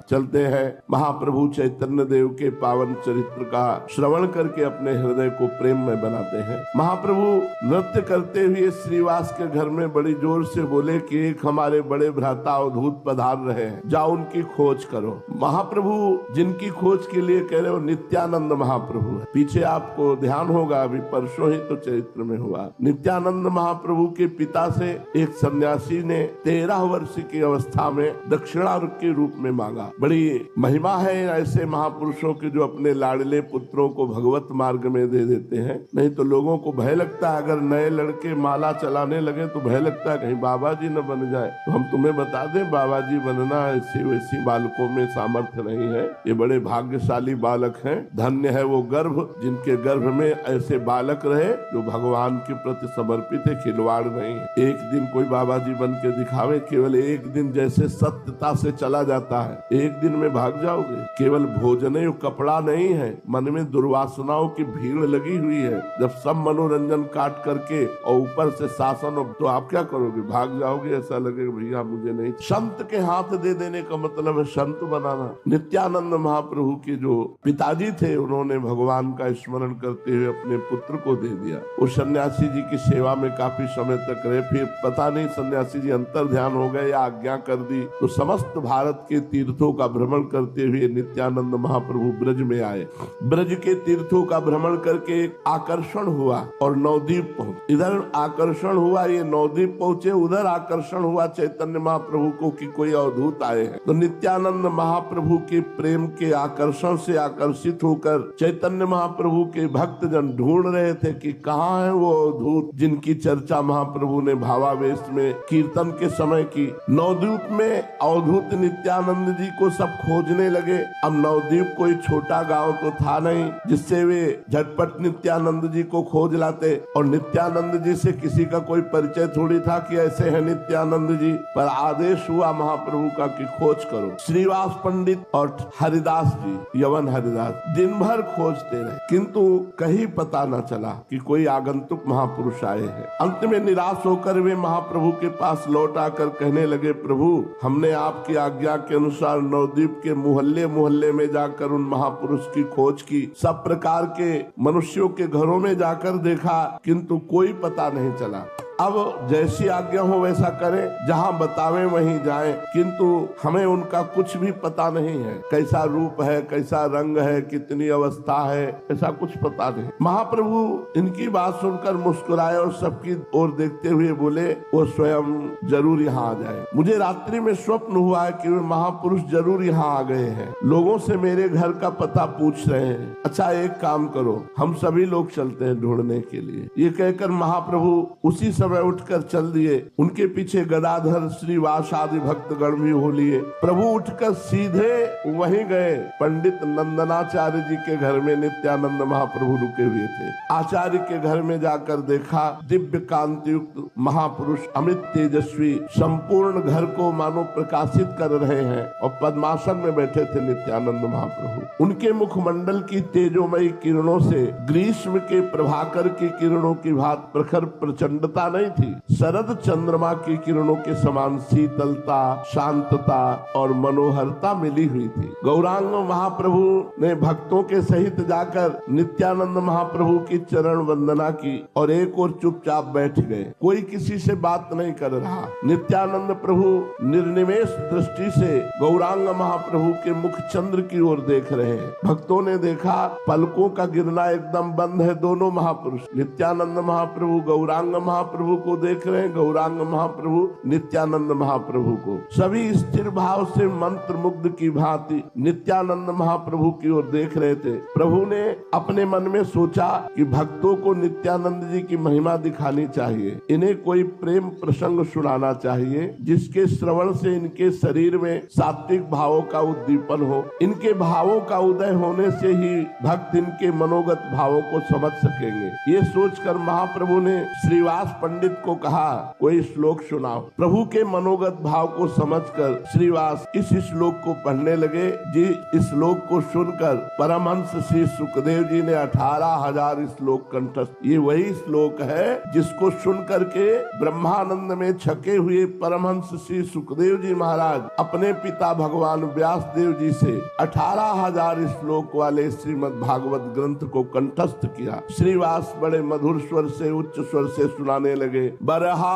चलते हैं महाप्रभु चैतन्य देव के पावन चरित्र का श्रवण करके अपने हृदय को प्रेम में बनाते हैं। महाप्रभु नृत्य करते हुए श्रीवास के घर में बड़ी जोर से बोले कि एक हमारे बड़े भ्राता अवधूत पधार रहे हैं, जाओ उनकी खोज करो। महाप्रभु जिनकी खोज के लिए कह रहे हो नित्यानंद महाप्रभु है। पीछे आपको ध्यान होगा, अभी परसों ही तो चरित्र में हुआ, नित्यानंद महाप्रभु के पिता से एक सन्यासी ने 13 वर्ष की अवस्था में दक्षिणार्घ के रूप में मांगा। बड़ी महिमा है ऐसे महापुरुषों के जो अपने लाडले पुत्रों को भगवत मार्ग में दे देते हैं। नहीं तो लोगों को भय लगता है, अगर नए लड़के माला चलाने लगे तो भय लगता है कहीं बाबा जी न बन जाए। तो हम तुम्हें बता दें, बाबा जी बनना ऐसी वैसी बालकों में सामर्थ्य नहीं है। ये बड़े भाग्यशाली बालक हैं। धन्य है वो गर्भ जिनके गर्भ में ऐसे बालक रहे जो भगवान के प्रति समर्पित है, खिलवाड़ नहीं है। एक दिन कोई बाबा जी बन के दिखावे, केवल एक दिन जैसे सत्यता से चला जाता है, एक दिन में भाग जाओगे। केवल भोजन कपड़ा नहीं है, मन में दुर्वासनाओं की भीड़ लगी हुई है। जब सब मनोरंजन काट करके और ऊपर से शासन, तो आप क्या करोगे? भाग जाओगे। ऐसा लगेगा भैया मुझे नहीं। संत के हाथ दे देने का मतलब है संत बनाना। नित्यानंद महाप्रभु के जो पिताजी थे, उन्होंने भगवान का स्मरण करते हुए अपने पुत्र को दे दिया। वो सन्यासी जी की सेवा में काफी समय तक रहे। फिर पता नहीं सन्यासी जी अंतर ध्यान हो गए या आज्ञा कर दी, तो समस्त भारत के तीर्थों का भ्रमण करते हुए नित्यानंद महाप्रभु ब्रज में आए। ब्रज के तीर्थों का भ्रमण करके एक आकर्षण हुआ और नवद्वीप पहुंचे। इधर आकर्षण हुआ, ये नवद्वीप पहुंचे, उधर आकर्षण हुआ चैतन्य महाप्रभु को कि कोई अवधूत आए हैं। तो नित्यानंद महाप्रभु के प्रेम के आकर्षण से आकर्षित होकर चैतन्य महाप्रभु के भक्तजन ढूंढ रहे थे कि कहाँ है वो अवधूत जिनकी चर्चा महाप्रभु ने भावावेश में कीर्तन के समय की। नवद्वीप में अवधूत नित्यानंद जी को सब खोजने लगे। अब नवद्वीप कोई छोटा गांव तो था नहीं जिससे वे झटपट नित्यानंद जी को खोज लाते, और नित्यानंद जी से किसी का कोई परिचय थोड़ी था कि ऐसे हैं नित्यानंद जी। पर आदेश हुआ महाप्रभु का कि खोज करो। श्रीवास पंडित और हरिदास जी, यवन हरिदास, दिन भर खोजते रहे, किंतु कहीं पता न चला कि कोई आगंतुक महापुरुष आए हैं। अंत में निराश होकर वे महाप्रभु के पास लौट आकर कहने लगे, प्रभु हमने आपकी आज्ञा के अनुसार नवद्वीप के मोहल्ले मोहल्ले में जाकर उन महापुरुष की खोज की, सब प्रकार के मनुष्यों के घरों में जाकर देखा, किंतु कोई पता नहीं चला। अब जैसी आज्ञा हो वैसा करें, जहाँ बतावे वहीं जाएं, किंतु हमें उनका कुछ भी पता नहीं है। कैसा रूप है, कैसा रंग है, कितनी अवस्था है, ऐसा कुछ पता नहीं। महाप्रभु इनकी बात सुनकर मुस्कुराए और सबकी ओर देखते हुए बोले, वो स्वयं जरूर यहाँ आ जाए। मुझे रात्रि में स्वप्न हुआ है कि वे महापुरुष जरूर यहाँ आ गए हैं। लोगों से मेरे घर का पता पूछ रहे हैं। अच्छा एक काम करो, हम सभी लोग चलते हैं ढूंढने के लिए। ये कहकर महाप्रभु उसी समय उठकर चल दिए। उनके पीछे गदाधर, श्रीवास आदि भक्तगण भी हो लिए। प्रभु उठकर सीधे वहीं गए। पंडित नंदनाचार्य जी के घर में नित्यानंद महाप्रभु रुके हुए थे। आचार्य के घर में जाकर देखा, दिव्य कांति युक्त महापुरुष अमित तेजस्वी संपूर्ण घर को मानो प्रकाशित कर रहे हैं, और पद्मासन में बैठे थे नित्यानंद महाप्रभु। उनके मुखमंडल की तेजोमयी किरणों से ग्रीष्म के प्रभाकर की किरणों की भांति प्रखर प्रचंडता नहीं थी। शरद चंद्रमा की किरणों के समान शीतलता, शांतता और मनोहरता मिली हुई थी। गौरांग महाप्रभु ने भक्तों के सहित जाकर नित्यानंद महाप्रभु की चरण वंदना की और एक और चुपचाप बैठ गए। कोई किसी से बात नहीं कर रहा। नित्यानंद प्रभु निर्निमेष दृष्टि से गौरांग महाप्रभु के मुख चंद्र की ओर देख रहे हैं। भक्तों ने देखा पलकों का गिरना एकदम बंद है। दोनों महापुरुष, नित्यानंद महाप्रभु गौरांग महाप्रभु को देख रहे हैं, गौरांग महाप्रभु नित्यानंद महाप्रभु को। सभी स्थिर भाव से मंत्र मुग्ध की भांति नित्यानंद महाप्रभु की ओर देख रहे थे। प्रभु ने अपने मन में सोचा कि भक्तों को नित्यानंद जी की महिमा दिखानी चाहिए, इन्हें कोई प्रेम प्रसंग सुनाना चाहिए जिसके श्रवण से इनके शरीर में सात्विक भावों का उद्दीपन हो। इनके भावों का उदय होने से ही भक्त इनके मनोगत भावों को समझ सकेंगे। ये सोचकर महाप्रभु ने श्रीवास पंडित को कहा कोई श्लोक सुनाओ। प्रभु के मनोगत भाव को समझकर श्रीवास इस श्लोक को पढ़ने लगे। जी इस श्लोक को सुनकर परमहंस श्री सुखदेव जी ने 18,000 श्लोक कंठस्थ। ये वही श्लोक है जिसको सुन करके ब्रह्मानंद में छके हुए परमहंस श्री सुखदेव जी महाराज अपने पिता भगवान व्यास देव जी से 18,000 श्लोक वाले श्रीमद् भागवत ग्रंथ को कंठस्थ किया। श्रीवास बड़े मधुर स्वर से उच्च स्वर से सुनाने लगे। बरहा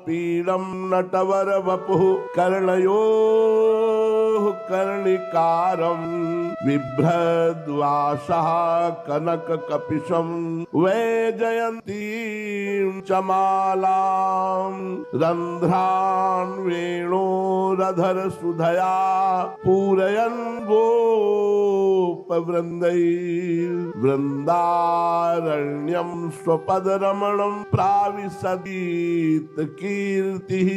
पीड़म नटवर वपुः कर्णयोः कर्णिकारं बिभ्रद्वासः कनक कपिशं वैजयन्तीं चमालां रन्ध्रान् वेणोरधर सुधया पूरयन् गोपवृन्दैर्वृन्दारण्यं स्वपदरमणं प्राविशदीत कीर्तिः।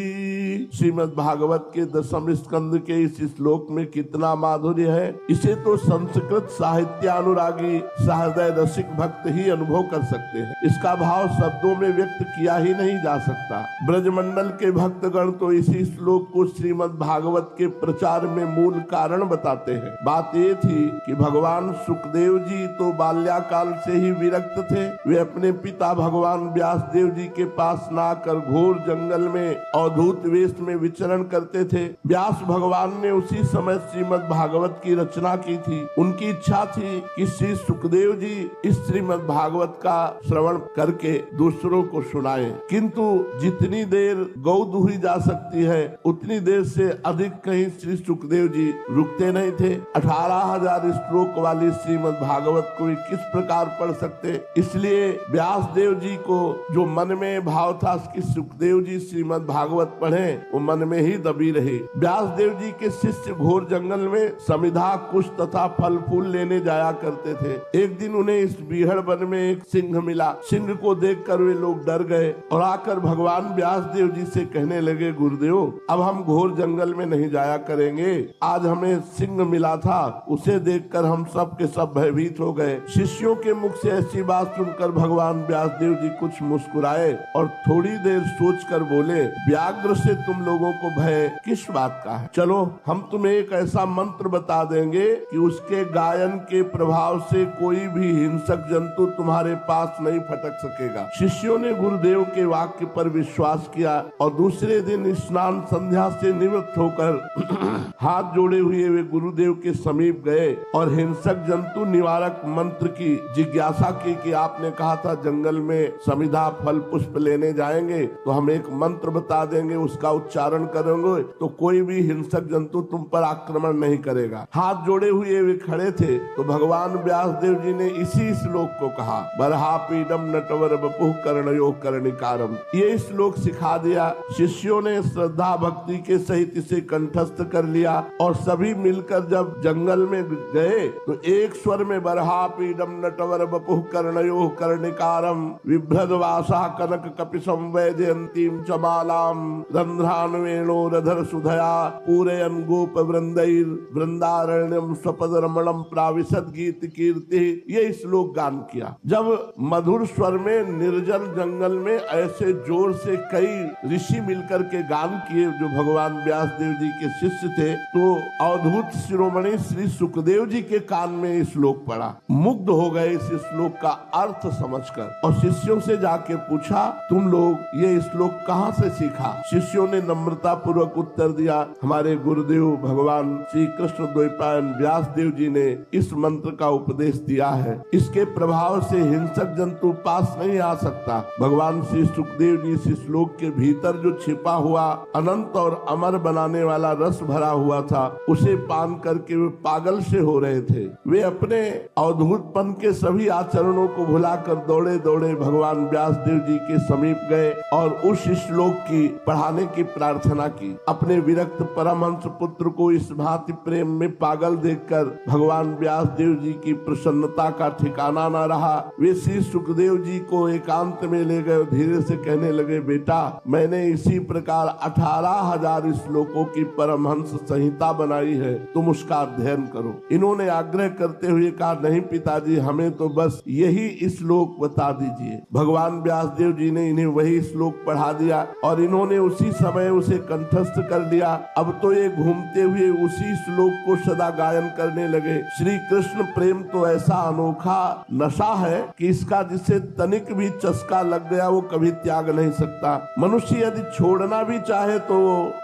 श्रीमद् भागवत के 10वें स्कंद के इस श्लोक में कितना माधुर्य है, इसे तो संस्कृत साहित्यानुरागी सहृदय रसिक भक्त ही अनुभव कर सकते हैं। इसका भाव शब्दों में व्यक्त किया ही नहीं जा सकता। ब्रजमंडल के भक्तगण तो इसी श्लोक को श्रीमद् भागवत के प्रचार में मूल कारण बताते हैं। बात ये थी कि भगवान सुखदेव जी तो बाल्याकाल से ही विरक्त थे। वे अपने पिता भगवान व्यास देव जी के पास न आकर घोर जंगल में अवधूत वेश में विचरण करते थे। व्यास भगवान ने उसी समय श्रीमद् भागवत की रचना की थी। उनकी इच्छा थी कि श्री सुखदेव जी इस श्रीमद् भागवत का श्रवण करके दूसरों को सुनाएं, किंतु जितनी देर गौ दूही जा सकती है उतनी देर से अधिक कहीं श्री सुखदेव जी रुकते नहीं थे। 18,000 श्लोक वाली श्रीमद् भागवत को किस प्रकार पढ़ सकते, इसलिए व्यास देव जी को जो मन में भाव था कि सुखदेव जी श्रीमद् भागवत पढ़े, वो मन में ही दबी रहे। व्यास देव जी के शिष्य घोर जंगल में समिधा कुश तथा फल फूल लेने जाया करते थे। एक दिन उन्हें इस बीहड़ वन में एक सिंह मिला। सिंह को देखकर वे लोग डर गए और आकर भगवान व्यास देव जी से कहने लगे, गुरुदेव अब हम घोर जंगल में नहीं जाया करेंगे। आज हमें सिंह मिला था, उसे देखकर हम सब के सब भयभीत हो गए। शिष्यों के मुख से ऐसी बात सुनकर भगवान व्यास देव जी कुछ मुस्कुराए और थोड़ी देर सोचकर बोले, व्याघ्र से तुम लोगों को भय किस बात का है? चलो हम तुम्हें एक ऐसा मंत्र बता देंगे कि उसके गायन के प्रभाव से कोई भी हिंसक जंतु तुम्हारे पास नहीं फटक सकेगा। शिष्यों ने गुरुदेव के वाक्य पर विश्वास किया और दूसरे दिन स्नान संध्या से निवृत्त होकर हाथ जोड़े हुए वे गुरुदेव के समीप गए और हिंसक जंतु निवारक मंत्र की जिज्ञासा की कि आपने कहा था जंगल में समिधा फल पुष्प लेने जाएंगे तो हम एक मंत्र बता देंगे, उसका उच्चारण करेंगे तो कोई भी हिंसक जंतु तुम पर आक्रमण नहीं करेगा। हाथ जोड़े हुए वे खड़े थे तो भगवान व्यास देव जी ने इसी श्लोक को कहा, बरहा पीडम नटवर वपुः कर्णयो कर्णिकारम। ये श्लोक सिखा दिया। शिष्यों ने श्रद्धा भक्ति के सहित इसे कंठस्थ कर लिया और सभी मिलकर जब जंगल में गए तो एक स्वर में बरहा पीडम नटवर वपुः कर्णयो कर्णिकारम बिभ्रद्वासः कनक कपिशं वैजयन्तीं चमालां रन्ध्रान् वेणोरधर सुधया पूरयन् गोपवृन्दैर् वृन्दारण्यं स्वपदरमणं प्राविशद गीत कीर्ति। ये श्लोक गान किया। जब मधुर स्वर में निर्जन जंगल में ऐसे जोर से कई ऋषि मिलकर के गान किए जो भगवान व्यास देव जी के शिष्य थे, तो अवधूत शिरोमणि श्री सुखदेव जी के कान में ये श्लोक पड़ा। मुग्ध हो गए इस श्लोक का अर्थ समझकर और शिष्यों से जाके पूछा, तुम लोग ये श्लोक कहाँ से सीखा? शिष्यों ने नम्रता पूर्वक उत्तर दिया, हमारे गुरुदेव भगवान श्री कृष्ण द्वैपायन व्यास देव जी ने इस मंत्र का उपदेश दिया है। इसके प्रभाव से हिंसक जंतु पास नहीं आ सकता। भगवान श्री सुखदेव जी इस श्लोक के भीतर जो छिपा हुआ अनंत और अमर बनाने वाला रस भरा हुआ था, उसे पान करके वे पागल से हो रहे थे। वे अपने अवधूतपन के सभी आचरणों को भुलाकर दौड़े दौड़े भगवान व्यास देव जी के समीप गए और उस श्लोक की पढ़ाने की प्रार्थना की। अपने विरक्त परमहंस पुत्र को इस भांति प्रेम में पागल देखकर भगवान व्यास देव जी की प्रसन्नता का ठिकाना न रहा। वे श्री सुखदेव जी को एकांत में ले गए, धीरे से कहने लगे, बेटा मैंने इसी प्रकार 18,000 श्लोकों की परमहंस संहिता बनाई है, तुम उसका अध्ययन करो। इन्होंने आग्रह करते हुए कहा, नहीं पिताजी, हमें तो बस यही श्लोक बता दीजिए। भगवान व्यास देव जी ने इन्हें वही श्लोक पढ़ा दिया और इन्होंने उसी समय उसे कंठस्थ कर लिया। अब तो ये घूमते हुए उसी श्लोक को सदा गायन करने लगे। श्री कृष्ण प्रेम तो ऐसा अनोखा नशा है कि इसका जिसे तनिक भी चस्का लग गया वो कभी त्याग नहीं सकता। मनुष्य यदि छोड़ना भी चाहे तो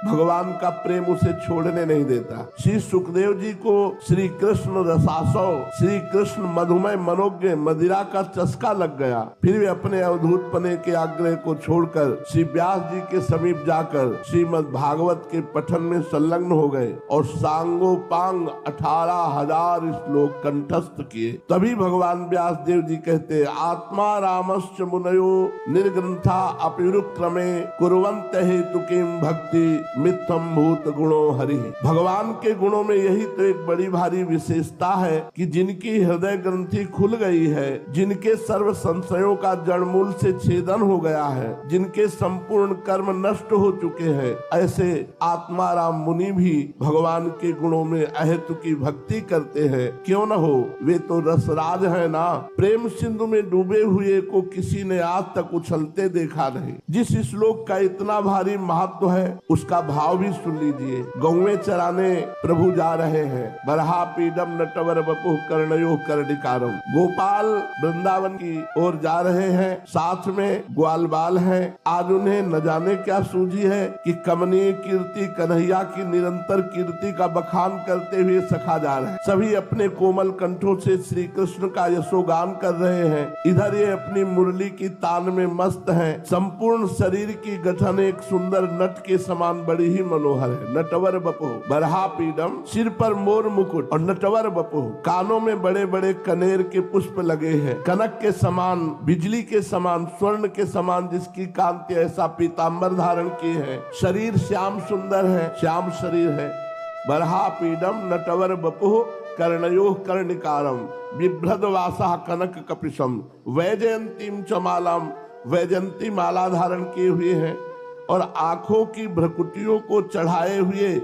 भगवान का प्रेम उसे छोड़ने नहीं देता। श्री सुखदेव जी को श्री कृष्ण रसासव, श्री कृष्ण मधुमय मनोज्ञ मदिरा का चस्का लग गया। फिर वे अपने अवधूत पने के आग्रह को छोड़कर श्री व्यास जी के समीप जाकर श्रीमद् भागवत के पठन में संलग्न हो गए और सांगोपांग 18,000 श्लोक कंठस्थ किए। तभी भगवान व्यास देव जी कहते, आत्मा रामश्च मुनयो निर्ग्रंथा अपिरुक्रमे कुर्वन्त हेतुकीं भक्ति मिथ्यम भूत गुणो हरि। भगवान के गुणों में यही तो एक बड़ी भारी विशेषता है कि जिनकी हृदय ग्रंथि खुल गई है, जिनके सर्व संशयों का जड़मूल से छेदन हो गया है, जिनके संपूर्ण कर्म नष्ट हो चुके हैं, ऐसे आत्माराम मुनि भी भगवान के गुणों में अहेतु की भक्ति करते हैं। क्यों न हो, वे तो रसराज है ना। प्रेम सिंधु में डूबे हुए को किसी ने आज तक उछलते देखा नहीं। जिस श्लोक का इतना भारी महत्व है उसका भाव भी सुन लीजिए। गौवें चराने प्रभु जा रहे हैं, बरहा पीडम नटवर बपुः कर्णयो कर्णिकारम। गोपाल वृंदावन की ओर जा रहे हैं, साथ में ग्वाल बाल है। आज उन्हें न जाने क्या सूझी है कि कमनीय कीर्ति कन्हैया की निरंतर कीर्ति का बखान करते हुए सखा जा रहे हैं। सभी अपने कोमल कंठों से श्री कृष्ण का यशोगान कर रहे हैं। इधर ये अपनी मुरली की तान में मस्त हैं। संपूर्ण शरीर की गठन एक सुंदर नट के समान बड़ी ही मनोहर है। नटवर बपुः बरहा पीडम, सिर पर मोर मुकुट, और नटवर बपुः कानों में बड़े बड़े कनेर के पुष्प लगे हैं। कनक के समान, बिजली के समान, स्वर्ण के समान जिसकी कांति ऐसा पीताम्बर धारण किए है। शरीर श्याम सुंदर है, श्याम शरीर है। बरहा पीडम नटवर बपुः कर्णयो कर्णिकारम बिभ्रद वासा कनक कपिशम वैजयंतीम चमालम। वैजयंती माला धारण किए हुए हैं और आंखों की भ्रकुटियों को चढ़ाए हुए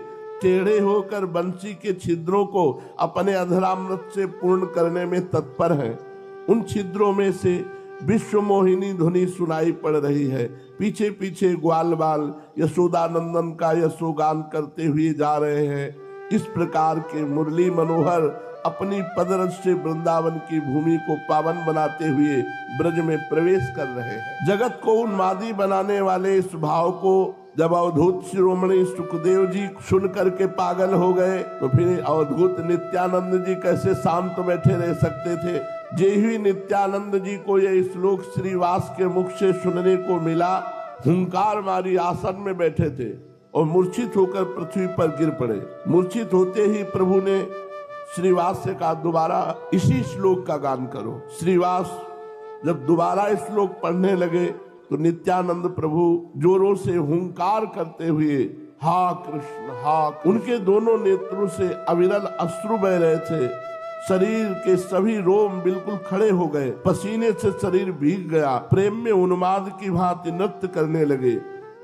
टेढ़े होकर बंसी के छिद्रों को अपने अधरामृत से पूर्ण करने में तत्पर हैं। उन छिद्रों में से विश्व मोहिनी ध्वनि सुनाई पड़ रही है। पीछे पीछे ग्वाल बाल यशोदानंदन का यशोगान करते हुए जा रहे हैं। इस प्रकार के मुरली मनोहर अपनी पदरज से वृंदावन की भूमि को पावन बनाते हुए ब्रज में प्रवेश कर रहे हैं। जगत को उन्मादी बनाने वाले इस भाव को जब अवधूत शिरोमणि सुखदेव जी सुन करके पागल हो गए तो फिर अवधूत नित्यानंद जी कैसे शांत बैठे रह सकते थे। जे ही नित्यानंद जी को यह श्लोक श्रीवास के मुख से सुनने को मिला, हुंकार मारी आसन में बैठे थे और मूर्छित होकर पृथ्वी पर गिर पड़े। मूर्छित होते ही प्रभु ने श्रीवास से कहा, दोबारा इसी श्लोक का गान करो। श्रीवास जब दोबारा श्लोक पढ़ने लगे तो नित्यानंद प्रभु जोरों से हुंकार करते हुए हा कृष्ण हा। उनके दोनों नेत्रों से अविरल अश्रु बह रहे थे। शरीर के सभी रोम बिल्कुल खड़े हो गए, पसीने से शरीर भीग गया। प्रेम में उन्माद की भांति नृत्य करने लगे।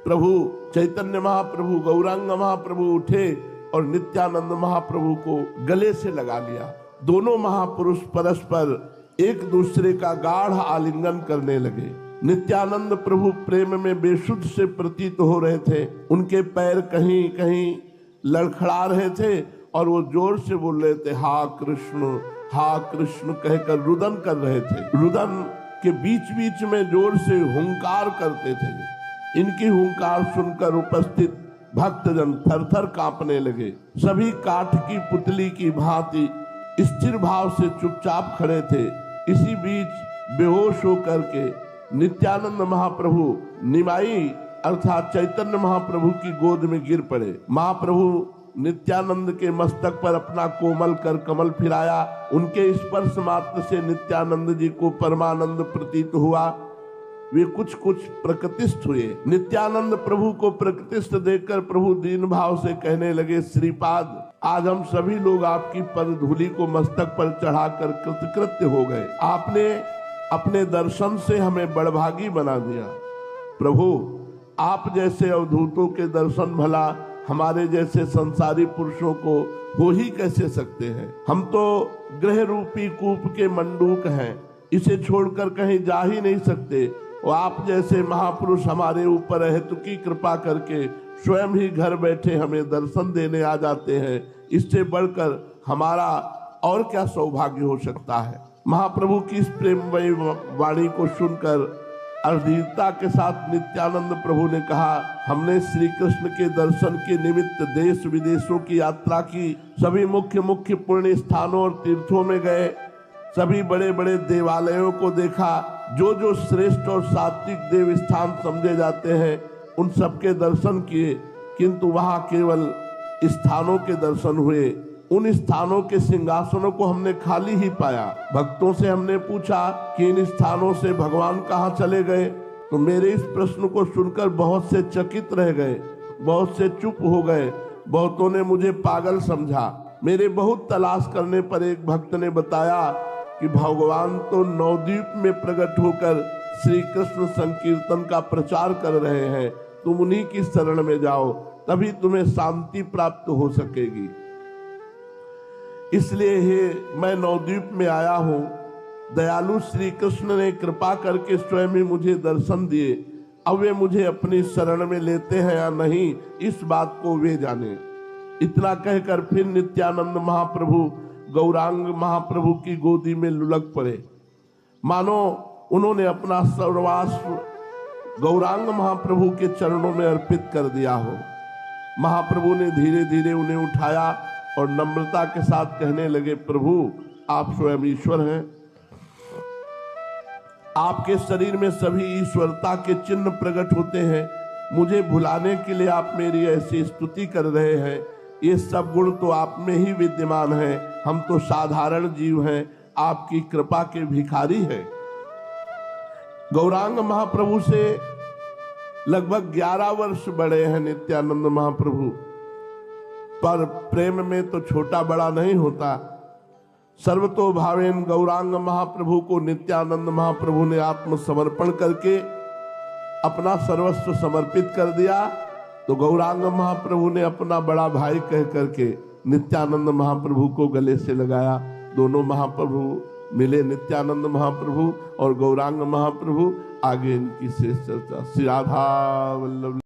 प्रभु चैतन्य महाप्रभु, गौरांग महाप्रभु उठे और नित्यानंद महाप्रभु को गले से लगा लिया। दोनों महापुरुष परस्पर एक दूसरे का गाढ़ आलिंगन करने लगे। नित्यानंद प्रभु प्रेम में बेसुध से प्रतीत हो रहे थे। उनके पैर कहीं कहीं लड़खड़ा रहे थे और वो जोर से बोल रहे थे हा कृष्ण कहकर रुदन कर रहे थे। रुदन के बीच बीच में जोर से हुंकार करते थे। इनकी हुंकार सुनकर उपस्थित भक्तजन थरथर कांपने लगे। सभी काठ की पुतली की भांति स्थिर भाव से चुपचाप खड़े थे। इसी बीच बेहोश होकर के नित्यानंद महाप्रभु निमाई अर्थात चैतन्य महाप्रभु की गोद में गिर पड़े। महाप्रभु नित्यानंद के मस्तक पर अपना कोमल कर कमल फिराया। उनके स्पर्श मात्र से नित्यानंद जी को परमानंद प्रतीत हुआ। वे कुछ कुछ प्रकृतिस्थ हुए। नित्यानंद प्रभु को प्रकृतिस्थ देखकर प्रभु दीन भाव से कहने लगे, श्रीपाद, आज हम सभी लोग आपकी पद धूलि को मस्तक पर चढ़ाकर कृतकृत्य हो गए। आपने अपने दर्शन से हमें बड़भागी बना दिया। प्रभु, आप जैसे अवधूतों के दर्शन भला हमारे जैसे संसारी पुरुषों को हो ही कैसे सकते हैं। हम तो ग्रह रूपी कूप के मंडूक हैं, इसे छोड़कर कहीं जा ही नहीं सकते। और आप जैसे महापुरुष हमारे ऊपर अहेतुकी कृपा करके स्वयं ही घर बैठे हमें दर्शन देने आ जाते हैं। इससे बढ़कर हमारा और क्या सौभाग्य हो सकता है। महाप्रभु की इस प्रेममयी वाणी को सुनकर अधीरता के साथ नित्यानंद प्रभु ने कहा, हमने श्री कृष्ण के दर्शन के निमित्त देश विदेशों की यात्रा की, सभी मुख्य मुख्य पुण्य स्थानों और तीर्थों में गए, सभी बड़े बड़े देवालयों को देखा, जो जो श्रेष्ठ और सात्विक देव स्थान समझे जाते हैं उन सबके दर्शन किए, किंतु वहां केवल स्थानों के दर्शन हुए। उन स्थानों के सिंहासनों को हमने खाली ही पाया। भक्तों से हमने पूछा कि इन स्थानों से भगवान कहाँ चले गए, तो मेरे इस प्रश्न को सुनकर बहुत से चकित रह गए, बहुत से चुप हो गए, बहुतों ने मुझे पागल समझा। मेरे बहुत तलाश करने पर एक भक्त ने बताया कि भगवान तो नवद्वीप में प्रकट होकर श्री कृष्ण संकीर्तन का प्रचार कर रहे हैं, तुम उन्हीं की शरण में जाओ, तभी तुम्हें शांति प्राप्त हो सकेगी। इसलिए हे मैं नवद्वीप में आया हूँ। दयालु श्री कृष्ण ने कृपा करके स्वयं ही मुझे दर्शन दिए। अब वे मुझे अपनी शरण में लेते हैं या नहीं, इस बात को वे जाने। इतना कहकर फिर नित्यानंद महाप्रभु गौरांग महाप्रभु की गोदी में लुढ़क पड़े, मानो उन्होंने अपना सर्वस्व गौरांग महाप्रभु के चरणों में अर्पित कर दिया हो। महाप्रभु ने धीरे धीरे उन्हें उठाया और नम्रता के साथ कहने लगे, प्रभु आप स्वयं ईश्वर हैं, आपके शरीर में सभी ईश्वरता के चिन्ह प्रकट होते हैं। मुझे भुलाने के लिए आप मेरी ऐसी स्तुति कर रहे हैं। ये सब गुण तो आप में ही विद्यमान है, हम तो साधारण जीव हैं, आपकी कृपा के भिखारी हैं। गौरांग महाप्रभु से लगभग 11 वर्ष बड़े हैं नित्यानंद महाप्रभु, पर प्रेम में तो छोटा बड़ा नहीं होता। सर्वतोभावेन गौरांग महाप्रभु को नित्यानंद महाप्रभु ने आत्मसमर्पण करके अपना सर्वस्व समर्पित कर दिया। तो गौरांग महाप्रभु ने अपना बड़ा भाई कह करके नित्यानंद महाप्रभु को गले से लगाया। दोनों महाप्रभु मिले, नित्यानंद महाप्रभु और गौरांग महाप्रभु। आगे इनकी शेष चर्चा। श्री राधा वल्लभ।